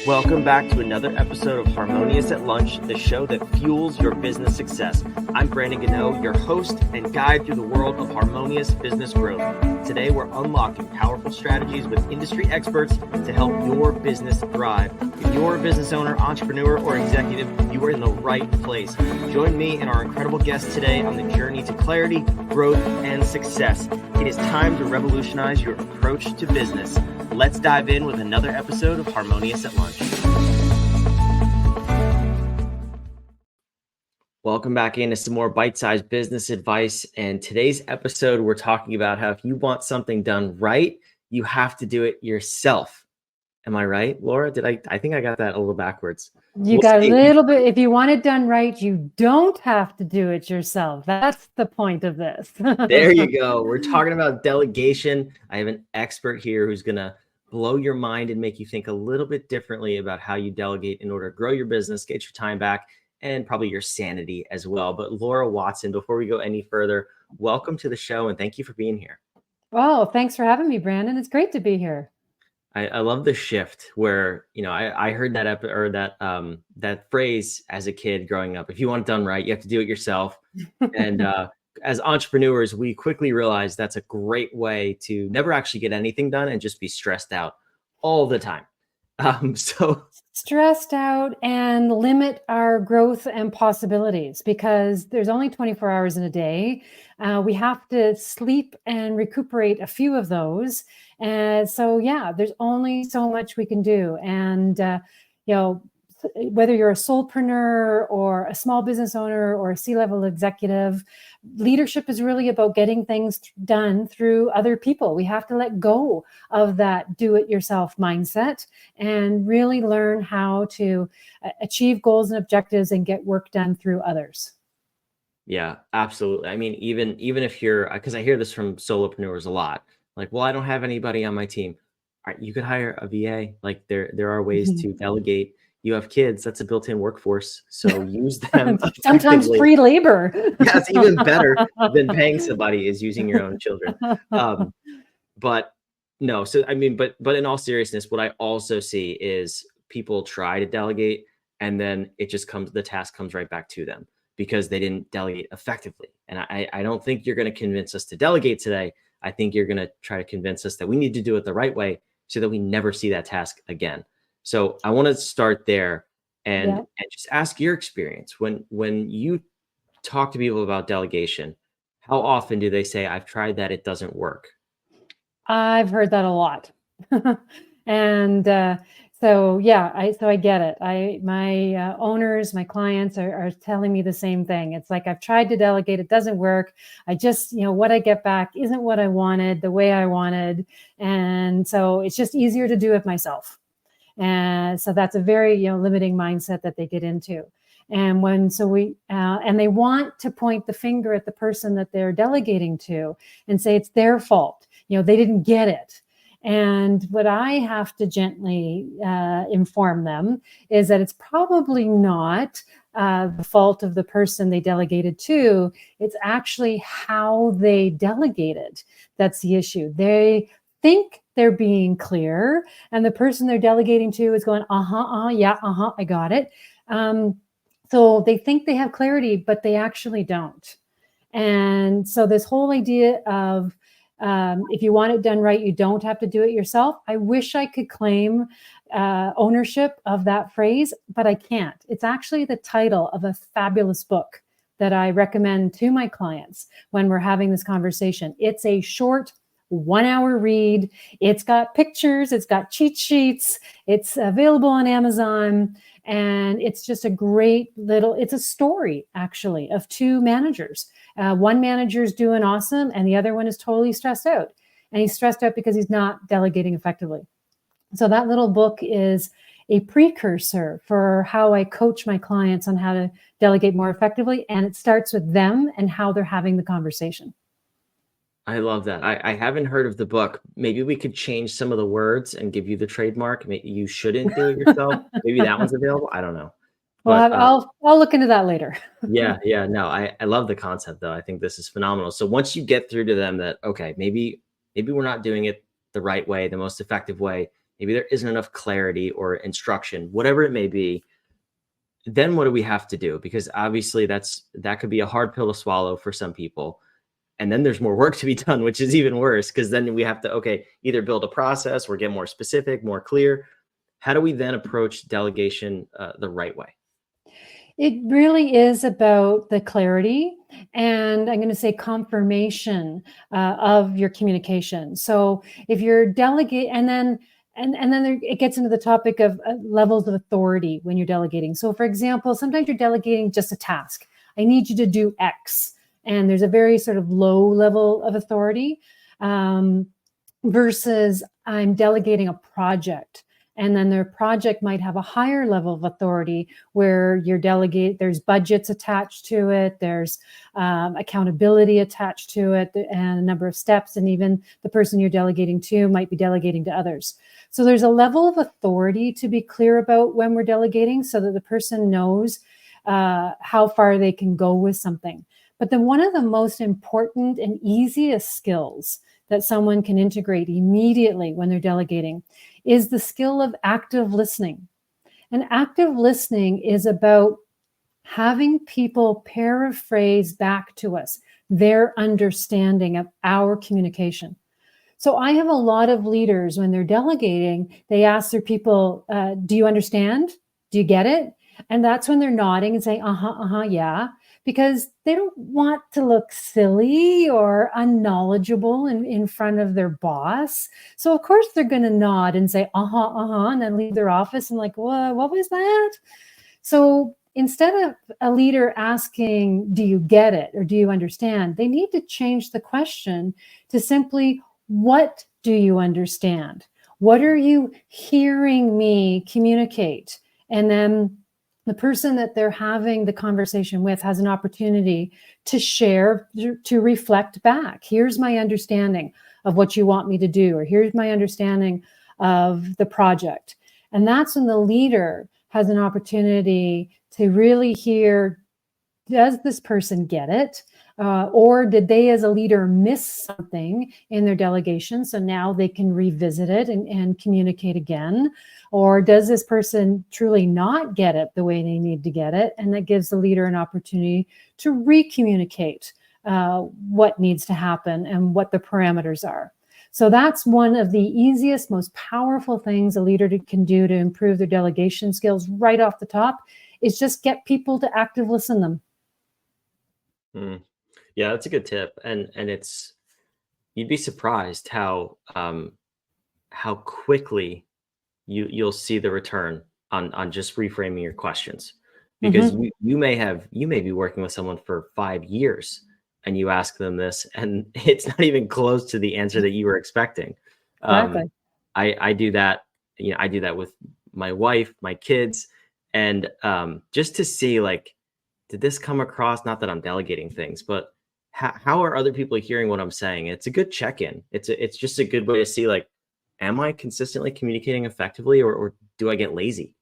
Welcome back to another episode of Harmonious at Lunch, the show that fuels your business success. I'm Brandon Gano, your host and guide through the world of harmonious business growth. Today, we're unlocking powerful strategies with industry experts to help your business thrive. If you're a business owner, entrepreneur, or executive, you are in the right place. Join me and our incredible guests today on the journey to clarity, growth, and success. It is time to revolutionize your approach to business. Let's dive in with another episode of Harmonious at Lunch. Welcome back into some more bite-sized business advice. And today's episode, we're talking about how if you want something done right, you have to do it yourself. Am I right, Laura? I think I got that a little backwards. You got a little bit. If you want it done right, you don't have to do it yourself. That's the point of this. There you go. We're talking about delegation. I have an expert here who's going to blow your mind and make you think a little bit differently about how you delegate in order to grow your business, get your time back, and probably your sanity as well. But Laura Watson, before we go any further, welcome to the show and thank you for being here. Oh, thanks for having me, Brandon. It's great to be here. I love the shift where, I heard that phrase as a kid growing up. If you want it done right, you have to do it yourself. And as entrepreneurs, we quickly realized that's a great way to never actually get anything done and just be stressed out all the time. So stressed out and limit our growth and possibilities because there's only 24 hours in a day. We have to sleep and recuperate a few of those. And so, there's only so much we can do. And, whether you're a solopreneur or a small business owner or a C-level executive, leadership is really about getting things done through other people. We have to let go of that do-it-yourself mindset and really learn how to achieve goals and objectives and get work done through others. Yeah, absolutely. I mean, even if because I hear this from solopreneurs a lot, like, well, I don't have anybody on my team. All right, you could hire a VA. Like there are ways to delegate. You have kids, that's a built-in workforce. So use them. Sometimes free labor. That's even better than paying somebody is using your own children. But no, so I mean, but in all seriousness, what I also see is people try to delegate and then the task comes right back to them because they didn't delegate effectively. And I don't think you're going to convince us to delegate today. I think you're going to try to convince us that we need to do it the right way so that we never see that task again. So I want to start there and just ask your experience. When you talk to people about delegation, how often do they say, I've tried that, it doesn't work? I've heard that a lot. And I get it. My owners, my clients are telling me the same thing. It's like, I've tried to delegate, it doesn't work. I just, what I get back isn't what I wanted, the way I wanted. And so it's just easier to do it myself. And so that's a very, limiting mindset that they get into. And and they want to point the finger at the person that they're delegating to and say it's their fault. They didn't get it. And what I have to gently inform them is that it's probably not the fault of the person they delegated to. It's actually how they delegated. That's the issue. They think they're being clear, and the person they're delegating to is going, I got it. So they think they have clarity, but they actually don't. And so this whole idea of if you want it done right, you don't have to do it yourself. I wish I could claim ownership of that phrase, but I can't. It's actually the title of a fabulous book that I recommend to my clients when we're having this conversation. It's a short 1-hour read. It's got pictures, it's got cheat sheets, it's available on Amazon. And it's just it's a story actually of two managers. One manager's doing awesome and the other one is totally stressed out. And he's stressed out because he's not delegating effectively. So that little book is a precursor for how I coach my clients on how to delegate more effectively. And it starts with them and how they're having the conversation. I love that. I haven't heard of the book. Maybe we could change some of the words and give you the trademark. Maybe you shouldn't do it yourself. Maybe that one's available. I don't know. But, well, I'll look into that later. Yeah. No, I love the concept though. I think this is phenomenal. So once you get through to them that, okay, maybe we're not doing it the right way, the most effective way, maybe there isn't enough clarity or instruction, whatever it may be, then what do we have to do? Because obviously that could be a hard pill to swallow for some people. And then there's more work to be done, which is even worse, because then we have to, okay, either build a process or get more specific, more clear. How do we then approach delegation the right way? It really is about the clarity and I'm going to say confirmation of your communication. So if you're delegate, and then it gets into the topic of levels of authority when you're delegating. So for example, sometimes you're delegating just a task. I need you to do X, and there's a very sort of low level of authority versus I'm delegating a project. And then their project might have a higher level of authority where you're there's budgets attached to it, there's accountability attached to it, and a number of steps, and even the person you're delegating to might be delegating to others. So there's a level of authority to be clear about when we're delegating so that the person knows how far they can go with something. But then one of the most important and easiest skills that someone can integrate immediately when they're delegating is the skill of active listening. And active listening is about having people paraphrase back to us their understanding of our communication. So I have a lot of leaders when they're delegating, they ask their people, do you understand? Do you get it? And that's when they're nodding and saying, yeah, because they don't want to look silly or unknowledgeable in front of their boss. So of course they're going to nod and say, and then leave their office and like, what was that? So instead of a leader asking, do you get it? Or do you understand? They need to change the question to simply, what do you understand? What are you hearing me communicate? And then the person that they're having the conversation with has an opportunity to share, to reflect back. Here's my understanding of what you want me to do, or here's my understanding of the project. And that's when the leader has an opportunity to really hear, does this person get it? Or did they as a leader miss something in their delegation? So now they can revisit it and communicate again. Or does this person truly not get it the way they need to get it? And that gives the leader an opportunity to re-communicate what needs to happen and what the parameters are. So that's one of the easiest, most powerful things a leader can do to improve their delegation skills right off the top, is just get people to active listen them. Yeah, that's a good tip. And it's, you'd be surprised how quickly you'll see the return on just reframing your questions, because you may be working with someone for 5 years and you ask them this and it's not even close to the answer that you were expecting. Exactly. I do that, I do that with my wife, my kids, and just to see, like, did this come across? Not that I'm delegating things, but how are other people hearing what I'm saying? It's a good check-in. It's just a good way to see, like, am I consistently communicating effectively, or do I get lazy?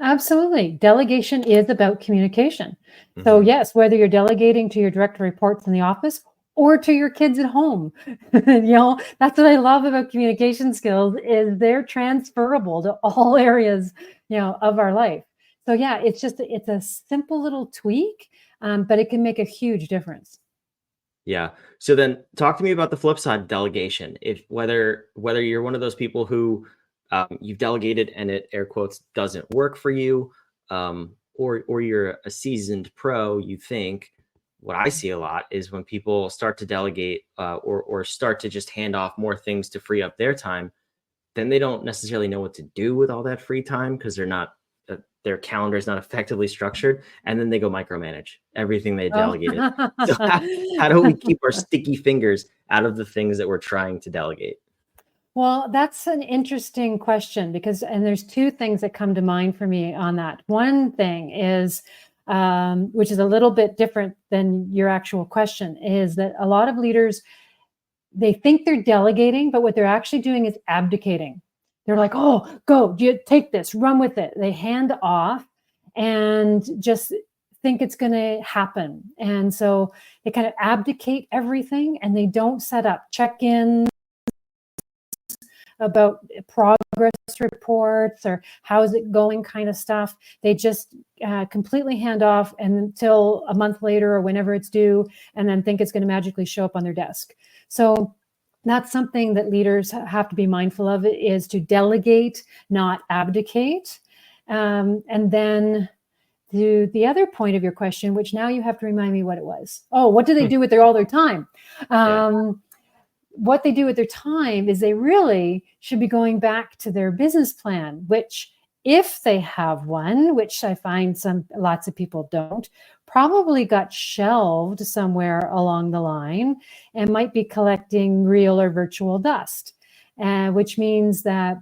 Absolutely. Delegation is about communication. So Mm-hmm. yes, whether you're delegating to your direct reports in the office or to your kids at home, that's what I love about communication skills, is they're transferable to all areas, of our life. So yeah, it's a simple little tweak, but it can make a huge difference. Yeah. So then talk to me about the flip side of delegation. If whether you're one of those people who you've delegated and it, air quotes, doesn't work for you, or you're a seasoned pro, you think, what I see a lot is when people start to delegate or start to just hand off more things to free up their time, then they don't necessarily know what to do with all that free time because they're not their calendar is not effectively structured, and then they go micromanage everything they Oh. delegated. So how do we keep our sticky fingers out of the things that we're trying to delegate? Well, that's an interesting question and there's two things that come to mind for me on that. One thing is, which is a little bit different than your actual question, is that a lot of leaders, they think they're delegating, but what they're actually doing is abdicating. They're like, oh, go, you take this, run with it. They hand off and just think it's going to happen. And so they kind of abdicate everything and they don't set up check-in about progress progress reports or how's it going kind of stuff. They just completely hand off until a month later or whenever it's due, and then think it's going to magically show up on their desk. So that's something that leaders have to be mindful of, is to delegate, not abdicate. And then to the other point of your question, which now you have to remind me what it was. Oh, what do they do with all their time? What they do with their time is they really should be going back to their business plan, which, if they have one, which I find lots of people don't, probably got shelved somewhere along the line and might be collecting real or virtual dust, which means that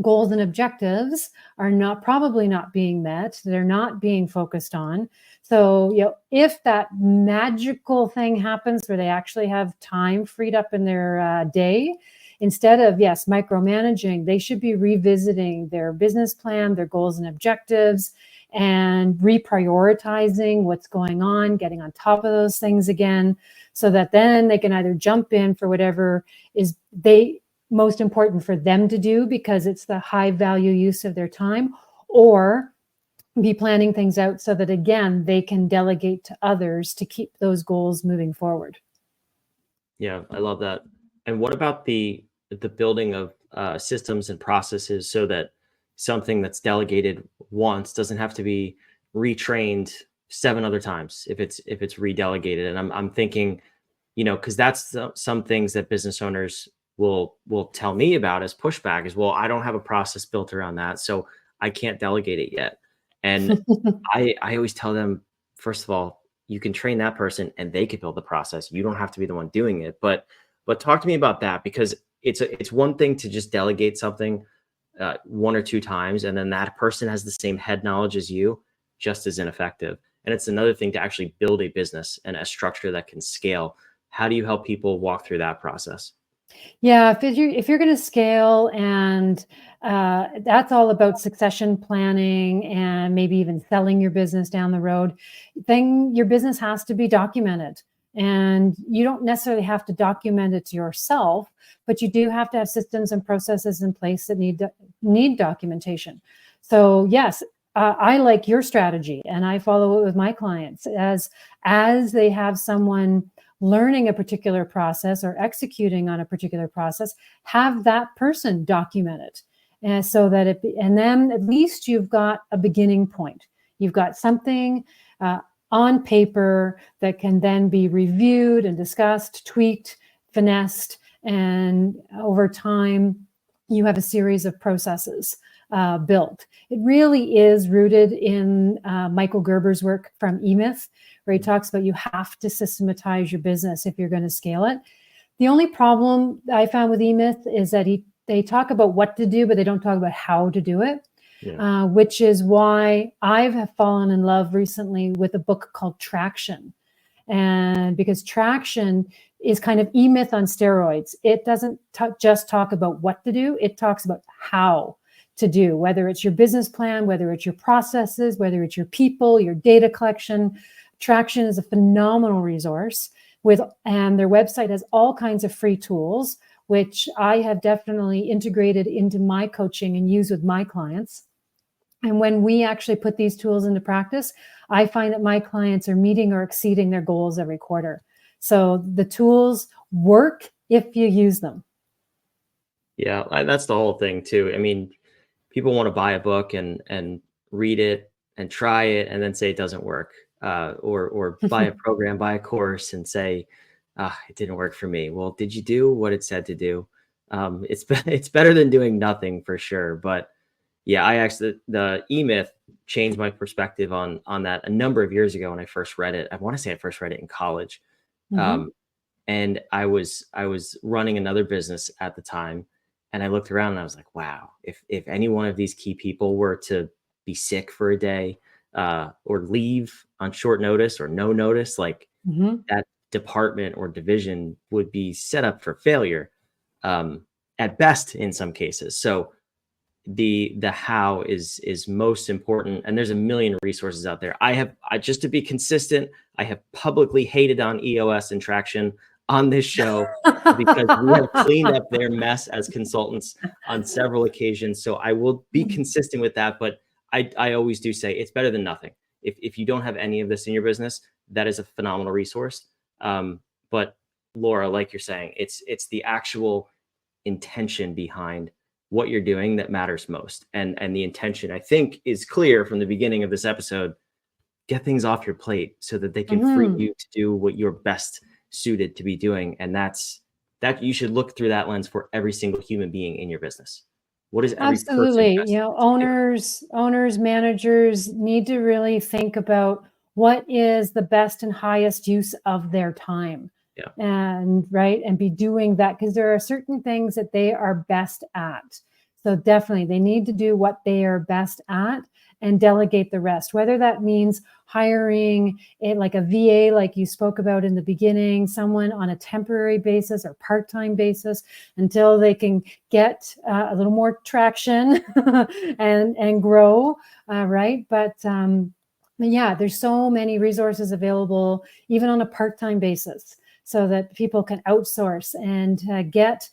goals and objectives are probably not being met. They're not being focused on. So, if that magical thing happens where they actually have time freed up in their day, instead of, micromanaging, they should be revisiting their business plan, their goals and objectives, and reprioritizing what's going on, getting on top of those things again, so that then they can either jump in for whatever is most important for them to do because it's the high value use of their time, or be planning things out so that, again, they can delegate to others to keep those goals moving forward. Yeah, I love that. And what about the building of systems and processes so that something that's delegated once doesn't have to be retrained 7 other times if it's redelegated? And I'm thinking, because that's some things that business owners will tell me about as pushback is, well, I don't have a process built around that, so I can't delegate it yet. And I always tell them, first of all, you can train that person and they could build the process. You don't have to be the one doing it. But talk to me about that, because it's one thing to just delegate something 1 or 2 times, and then that person has the same head knowledge as you, just as ineffective. And it's another thing to actually build a business and a structure that can scale. How do you help people walk through that process? Yeah, if you're going to scale, and that's all about succession planning and maybe even selling your business down the road, then your business has to be documented. And you don't necessarily have to document it yourself, but you do have to have systems and processes in place that need documentation. So yes, I like your strategy, and I follow it with my clients as they have someone learning a particular process or executing on a particular process, have that person document it. And so that and then at least you've got a beginning point. You've got something on paper that can then be reviewed and discussed, tweaked, finessed, and over time, you have a series of processes built. It really is rooted in Michael Gerber's work from eMyth, where he talks about you have to systematize your business if you're going to scale it. The only problem I found with eMyth is that they talk about what to do, but they don't talk about how to do it, which is why I've fallen in love recently with a book called Traction. And because Traction is kind of eMyth on steroids. It doesn't just talk about what to do, it talks about how to do, whether it's your business plan, whether it's your processes, whether it's your people, your data collection. Traction is a phenomenal resource and their website has all kinds of free tools, which I have definitely integrated into my coaching and use with my clients. And when we actually put these tools into practice, I find that my clients are meeting or exceeding their goals every quarter. So the tools work if you use them. Yeah, that's the whole thing too. I mean, people want to buy a book and read it and try it and then say it doesn't work, or buy a program, buy a course and say, it didn't work for me. Well, did you do what it said to do? It's better than doing nothing for sure. But yeah, I actually, the eMyth changed my perspective on that a number of years ago when I first read it. I want to say I first read it in college. And I was running another business at the time, and I looked around and I was like, wow, if any one of these key people were to be sick for a day, or leave on short notice or no notice, like that department or division would be set up for failure, at best in some cases. So the how is most important, and there's a million resources out there. I just to be consistent, I have publicly hated on EOS and Traction. on this show because we have cleaned up their mess as consultants on several occasions. So I will be consistent with that. But I always do say it's better than nothing. If you don't have any of this in your business, that is a phenomenal resource. But Laura, like you're saying, it's the actual intention behind what you're doing that matters most. And the intention, I think, is clear from the beginning of this episode. Get things off your plate so that they can free you to do what you're best suited to be doing. And that you should look through that lens for every single human being in your business. What is every person Absolutely. best You know, suited owners, managers need to really think about what is the best and highest use of their time. Yeah. And right. And be doing that because there are certain things that they are best at. So definitely they need to do what they are best at and delegate the rest, whether that means hiring like a VA, like you spoke about in the beginning, someone on a temporary basis or part-time basis until they can get a little more traction and grow, right? But yeah, there's so many resources available, even on a part-time basis, so that people can outsource and get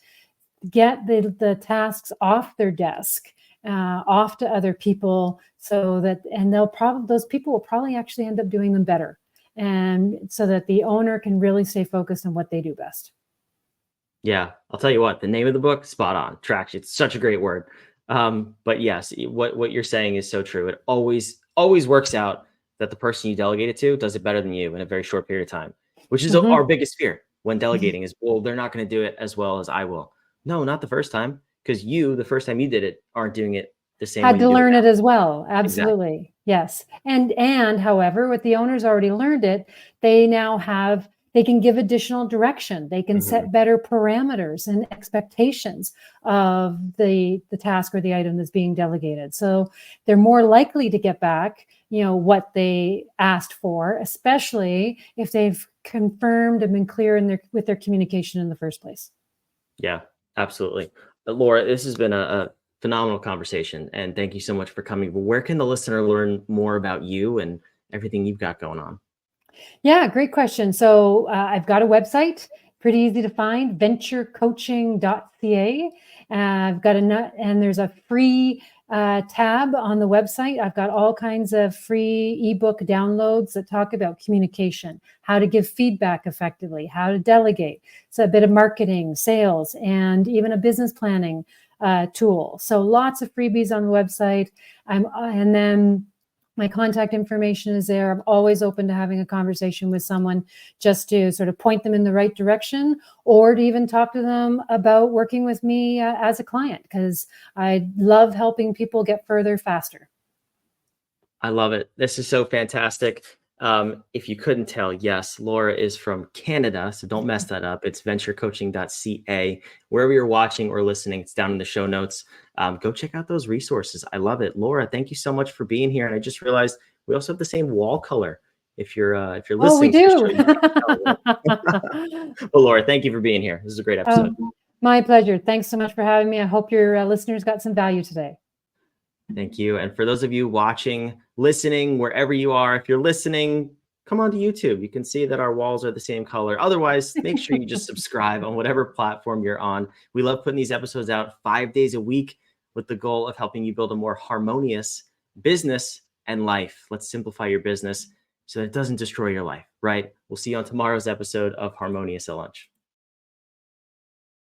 the tasks off their desk, off to other people, so that, and those people will probably actually end up doing them better. And so that the owner can really stay focused on what they do best. Yeah, I'll tell you what, the name of the book, spot on, traction. It's such a great word. But yes, what you're saying is so true. It always works out that the person you delegate it to does it better than you in a very short period of time, which is our biggest fear when delegating is, well, they're not going to do it as well as I will. No, not the first time, because the first time you did it, aren't doing it the same way Had you to do learn it it as well. Absolutely. Exactly. Yes. And however, with the owners already learned it, they now they can give additional direction. They can set better parameters and expectations of the task or the item that's being delegated. So they're more likely to get back, what they asked for, especially if they've confirmed and been clear with their communication in the first place. Yeah, absolutely. Laura, this has been a phenomenal conversation, and thank you so much for coming. But where can the listener learn more about you and everything you've got going on? Yeah, great question. So I've got a website, pretty easy to find, venturecoaching.ca. And there's a free tab on the website. I've got all kinds of free ebook downloads that talk about communication, how to give feedback effectively, how to delegate. So a bit of marketing, sales, and even a business planning tool. So lots of freebies on the website. And then my contact information is there. I'm always open to having a conversation with someone just to sort of point them in the right direction, or to even talk to them about working with me as a client, because I love helping people get further faster. I love it. This is so fantastic. If you couldn't tell, yes, Laura is from Canada, so don't mess that up. It's venturecoaching.ca. Wherever you're watching or listening, it's down in the show notes. Go check out those resources. I love it. Laura, thank you so much for being here. And I just realized we also have the same wall color. If you're listening, oh, we do. Well, Laura, thank you for being here. This is a great episode. My pleasure. Thanks so much for having me. I hope your listeners got some value today. Thank you. And for those of you watching, listening, wherever you are, if you're listening, come on to YouTube. You can see that our walls are the same color. Otherwise, make sure you just subscribe on whatever platform you're on. We love putting these episodes out 5 days a week with the goal of helping you build a more harmonious business and life. Let's simplify your business so that it doesn't destroy your life, right? We'll see you on tomorrow's episode of Harmonious at Lunch.